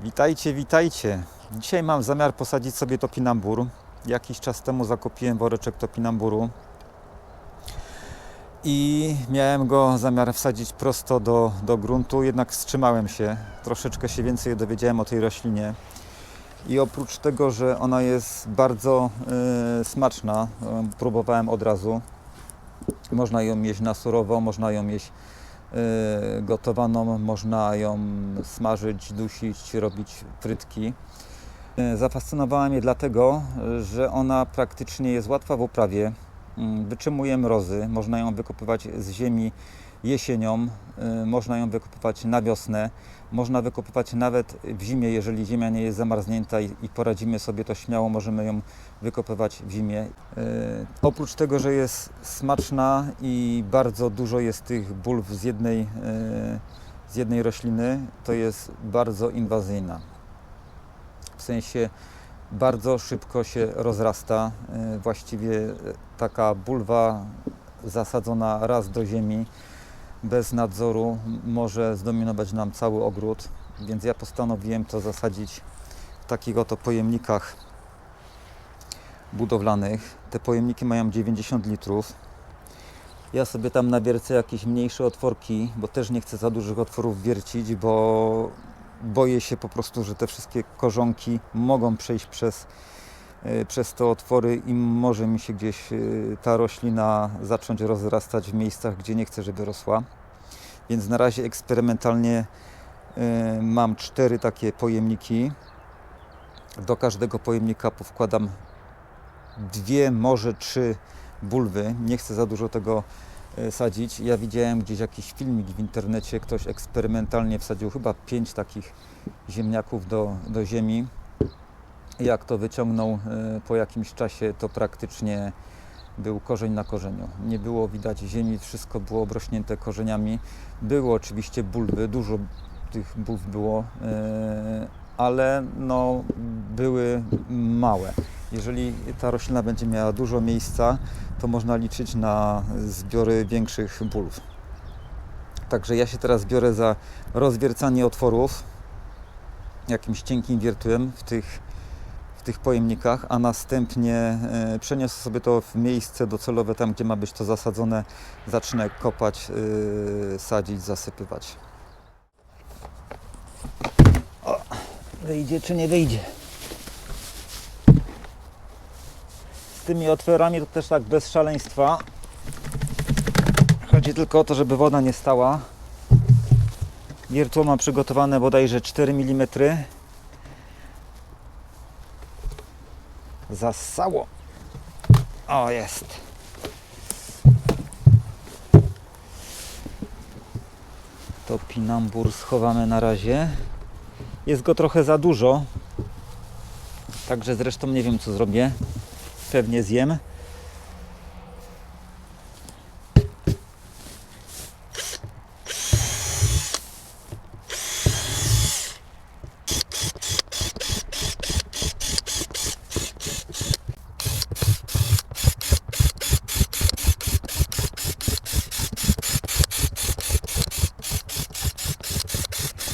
Witajcie, witajcie. Dzisiaj mam zamiar posadzić sobie topinambur. Jakiś czas temu zakupiłem woreczek topinamburu i miałem go zamiar wsadzić prosto do gruntu, jednak wstrzymałem się. Troszeczkę się więcej dowiedziałem o tej roślinie. I oprócz tego, że ona jest bardzo smaczna, próbowałem od razu. Można ją jeść na surowo, można ją jeść gotowaną, można ją smażyć, dusić, robić frytki. Zafascynowała mnie dlatego, że ona praktycznie jest łatwa w uprawie, wytrzymuje mrozy, można ją wykopywać z ziemi jesienią, można ją wykopywać na wiosnę, można wykopywać nawet w zimie, jeżeli ziemia nie jest zamarznięta i poradzimy sobie, to śmiało możemy ją wykopywać w zimie. Oprócz tego, że jest smaczna i bardzo dużo jest tych bulw z jednej rośliny, to jest bardzo inwazyjna. W sensie bardzo szybko się rozrasta. Właściwie taka bulwa zasadzona raz do ziemi bez nadzoru może zdominować nam cały ogród, więc ja postanowiłem to zasadzić w takich oto pojemnikach budowlanych. Te pojemniki mają 90 litrów. Ja sobie tam nawiercę jakieś mniejsze otworki, bo też nie chcę za dużych otworów wiercić, bo boję się po prostu, że te wszystkie korzonki mogą przejść przez te otwory i może mi się gdzieś ta roślina zacząć rozrastać w miejscach, gdzie nie chcę, żeby rosła. Więc na razie eksperymentalnie mam 4 takie pojemniki. Do każdego pojemnika powkładam 2, może 3 bulwy. Nie chcę za dużo tego sadzić. Ja widziałem gdzieś jakiś filmik w internecie, ktoś eksperymentalnie wsadził chyba 5 takich ziemniaków do ziemi. Jak to wyciągnął po jakimś czasie, to praktycznie był korzeń na korzeniu. Nie było widać ziemi, wszystko było obrośnięte korzeniami. Były oczywiście bulwy, dużo tych bulw było, ale no, były małe. Jeżeli ta roślina będzie miała dużo miejsca, to można liczyć na zbiory większych bulw. Także ja się teraz biorę za rozwiercanie otworów jakimś cienkim wiertłem w tych pojemnikach, a następnie przeniosę sobie to w miejsce docelowe, tam gdzie ma być to zasadzone, zacznę kopać, sadzić, zasypywać. O, wyjdzie czy nie wyjdzie? Z tymi otworami to też tak bez szaleństwa. Chodzi tylko o to, żeby woda nie stała. Wiertło mam przygotowane bodajże 4 mm. Zassało. O, jest. Topinambur schowamy na razie. Jest go trochę za dużo. Także zresztą nie wiem, co zrobię. Pewnie zjem.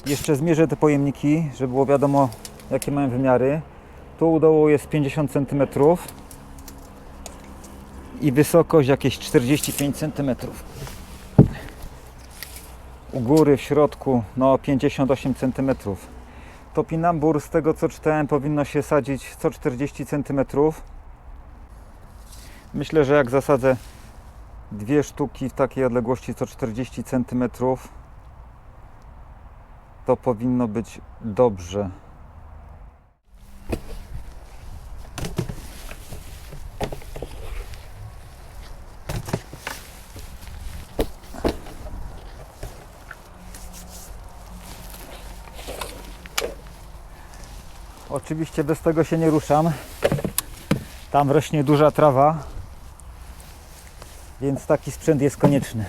Jeszcze zmierzę te pojemniki, żeby było wiadomo, jakie mają wymiary. Tu u dołu jest 50 cm i wysokość jakieś 45 cm. U góry, w środku, no 58 cm. Topinambur, z tego co czytałem, powinno się sadzić co 40 cm. Myślę, że jak zasadzę 2 sztuki w takiej odległości co 40 cm, to powinno być dobrze. Oczywiście bez tego się nie ruszam. Tam rośnie duża trawa, więc taki sprzęt jest konieczny.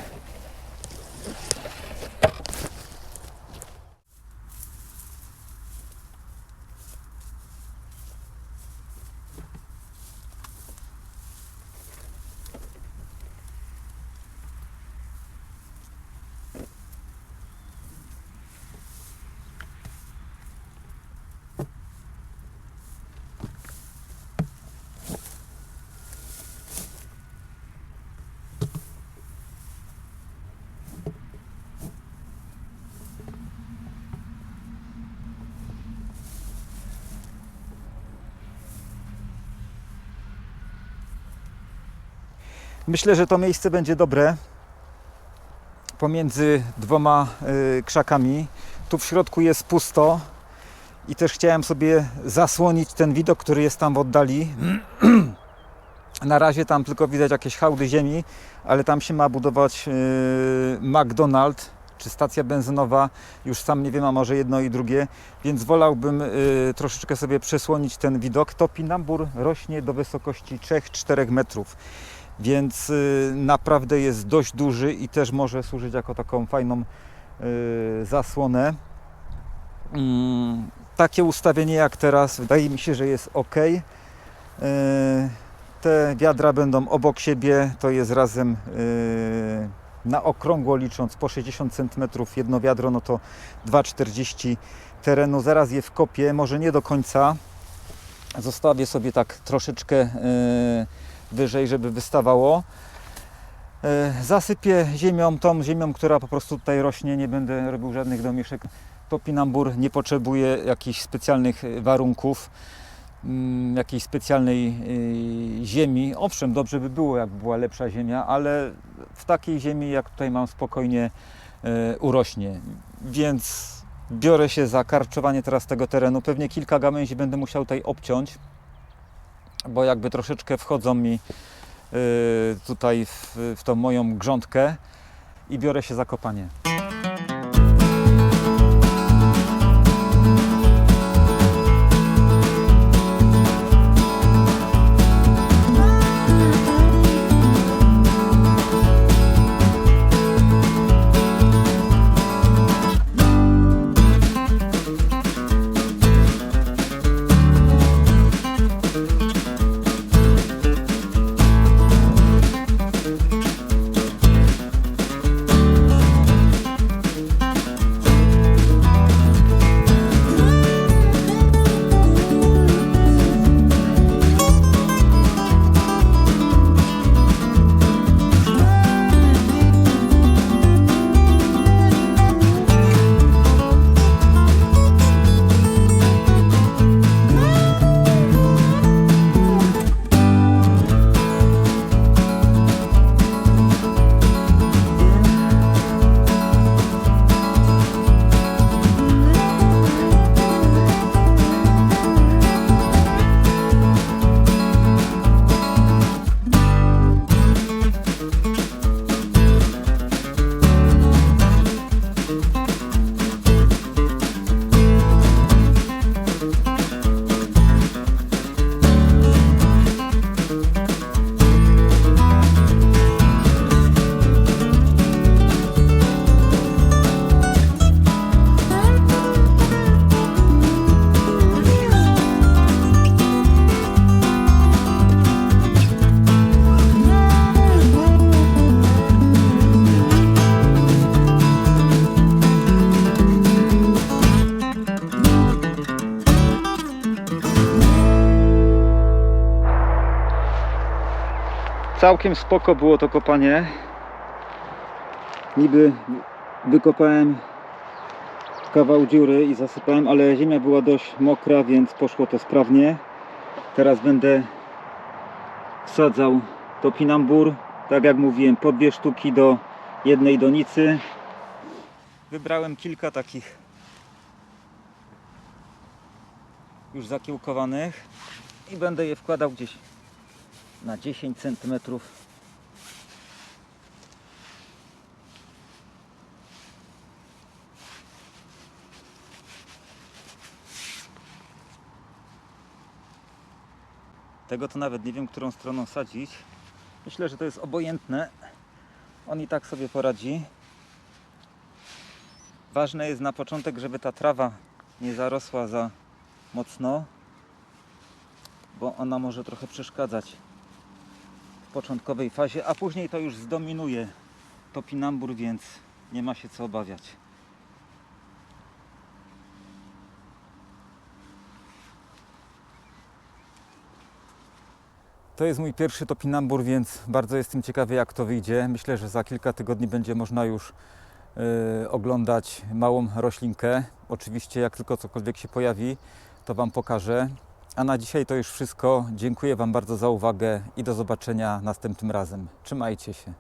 Myślę, że to miejsce będzie dobre pomiędzy dwoma krzakami. Tu w środku jest pusto i też chciałem sobie zasłonić ten widok, który jest tam w oddali. Na razie tam tylko widać jakieś hałdy ziemi, ale tam się ma budować McDonald's czy stacja benzynowa. Już sam nie wiem, a może jedno i drugie, więc wolałbym troszeczkę sobie przesłonić ten widok. Topinambur rośnie do wysokości 3-4 metrów, więc naprawdę jest dość duży i też może służyć jako taką fajną zasłonę. Takie ustawienie jak teraz wydaje mi się, że jest ok. Te wiadra będą obok siebie, to jest razem na okrągło licząc po 60 cm jedno wiadro, no to 2,40 terenu. Zaraz je wkopię, może nie do końca. Zostawię sobie tak troszeczkę wyżej, żeby wystawało. Zasypię ziemią, tą ziemią, która po prostu tutaj rośnie, nie będę robił żadnych domieszek. Topinambur nie potrzebuje jakichś specjalnych warunków, jakiejś specjalnej ziemi. Owszem, dobrze by było, jak była lepsza ziemia, ale w takiej ziemi, jak tutaj mam, spokojnie urośnie. Więc biorę się za karczowanie teraz tego terenu. Pewnie kilka gałęzi będę musiał tutaj obciąć, bo jakby troszeczkę wchodzą mi tutaj w tą moją grządkę i biorę się za kopanie. Całkiem spoko było to kopanie. Niby wykopałem kawał dziury i zasypałem, ale ziemia była dość mokra, więc poszło to sprawnie. Teraz będę wsadzał topinambur. Tak jak mówiłem, po 2 sztuki do jednej donicy. Wybrałem kilka takich już zakiełkowanych i będę je wkładał gdzieś na 10 cm. Tego to nawet nie wiem, którą stroną sadzić. Myślę, że to jest obojętne. On i tak sobie poradzi. Ważne jest na początek, żeby ta trawa nie zarosła za mocno, bo ona może trochę przeszkadzać w początkowej fazie, a później to już zdominuje topinambur, więc nie ma się co obawiać. To jest mój pierwszy topinambur, więc bardzo jestem ciekawy, jak to wyjdzie. Myślę, że za kilka tygodni będzie można już oglądać małą roślinkę. Oczywiście jak tylko cokolwiek się pojawi, to Wam pokażę. A na dzisiaj to już wszystko. Dziękuję Wam bardzo za uwagę i do zobaczenia następnym razem. Trzymajcie się.